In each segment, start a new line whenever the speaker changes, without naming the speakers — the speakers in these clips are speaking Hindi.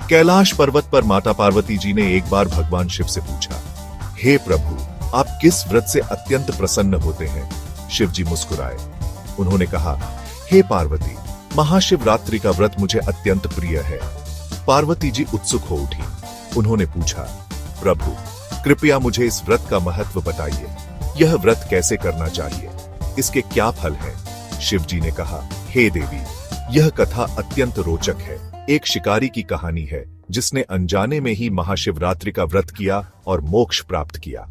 कैलाश पर्वत पर माता पार्वती जी ने एक बार भगवान शिव से पूछा, हे प्रभु, आप किस व्रत से अत्यंत प्रसन्न होते हैं? शिव जी मुस्कुराए। उन्होंने कहा, हे पार्वती, महाशिवरात्रि का व्रत मुझे अत्यंत प्रिय है। पार्वती जी उत्सुक हो उठी। उन्होंने पूछा, प्रभु, कृपया मुझे इस व्रत का महत्व बताइए। यह व्रत कैसे करना चाहिए? इसके क्या फल हैं? शिव जी ने कहा, हे देवी, यह कथा अत्यंत रोचक है। एक शिकारी की कहानी है जिसने अनजाने में ही महाशिवरात्रि का व्रत किया और मोक्ष प्राप्त किया।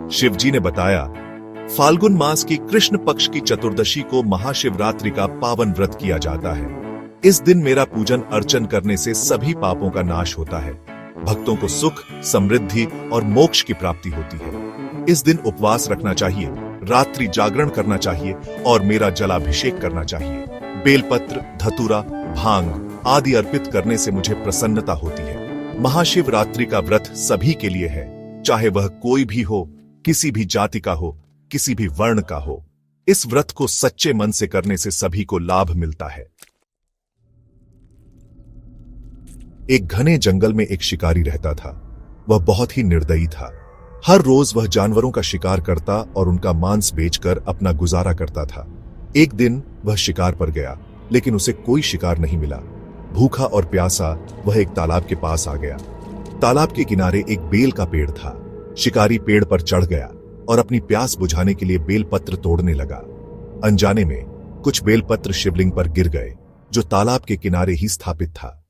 शिव जी ने बताया, फाल्गुन मास की कृष्ण पक्ष की चतुर्दशी को महाशिवरात्रि का पावन व्रत किया जाता है। इस दिन मेरा पूजन अर्चन करने से सभी पापों का नाश होता है। भक्तों को सुख, समृद्धि और मोक्ष की प्राप्ति होती है। इस दिन उपवास रखना चाहिए, रात्रि जागरण करना चाहिए और मेरा जलाभिषेक करना चाहिए। बेलपत्र, धतूरा, भांग आदि अर्पित करने से मुझे प्रसन्नता होती है। महाशिवरात्रि का व्रत सभी के लिए है, चाहे वह कोई भी हो, किसी भी जाति का हो, किसी भी वर्ण का हो। इस व्रत को सच्चे मन से करने से सभी को लाभ मिलता है। एक घने जंगल में एक शिकारी रहता था। वह बहुत ही निर्दयी था। हर रोज वह जानवरों का शिकार करता और उनका मांस बेचकर अपना गुजारा करता था। एक दिन वह शिकार पर गया, लेकिन उसे कोई शिकार नहीं मिला। भूखा और प्यासा वह एक तालाब के पास आ गया। तालाब के किनारे एक बेल का पेड़ था। शिकारी पेड़ पर चढ़ गया और अपनी प्यास बुझाने के लिए बेलपत्र तोड़ने लगा। अनजाने में कुछ बेलपत्र शिवलिंग पर गिर गए, जो तालाब के किनारे ही स्थापित था।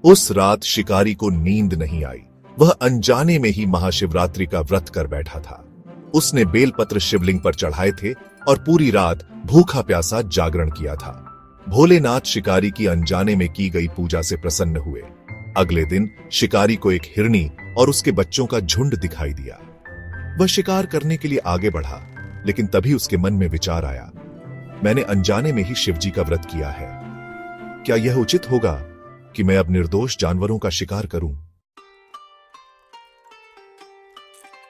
उस रात शिकारी को नींद नहीं आई। वह अनजाने में ही महाशिवरात्रि का व्रत कर बैठा था। उसने बेलपत्र शिवलिंग पर चढ़ाए थे और पूरी रात भूखा प्यासा जागरण किया था। भोलेनाथ शिकारी की अनजाने में की गई पूजा से प्रसन्न हुए। अगले दिन शिकारी को एक हिरनी और उसके बच्चों का झुंड दिखाई दिया। वह शिकार करने के लिए आगे बढ़ा, लेकिन तभी उसके मन में विचार आया, मैंने अनजाने में ही शिवजी का व्रत किया है। क्या यह उचित होगा कि मैं अब निर्दोष जानवरों का शिकार करूं?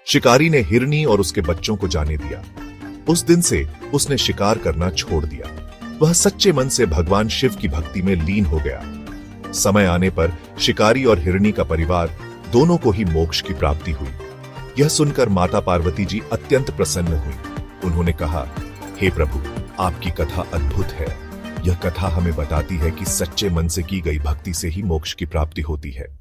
शिकारी ने हिरनी और उसके बच्चों को जाने दिया। उस दिन से उसने शिकार करना छोड़ दिया। वह सच्चे मन से भगवान शिव की भक्ति में लीन हो गया। समय आने पर शिकारी और हिरनी का परिवार दोनों को ही मोक्ष की प्राप्ति हुई। यह सुनकर माता पार्वती जी अत्यंत प्रसन्न हुई। उन्होंने कहा, हे प्रभु, आपकी कथा अद्भुत है। यह कथा हमें बताती है कि सच्चे मन से की गई भक्ति से ही मोक्ष की प्राप्ति होती है।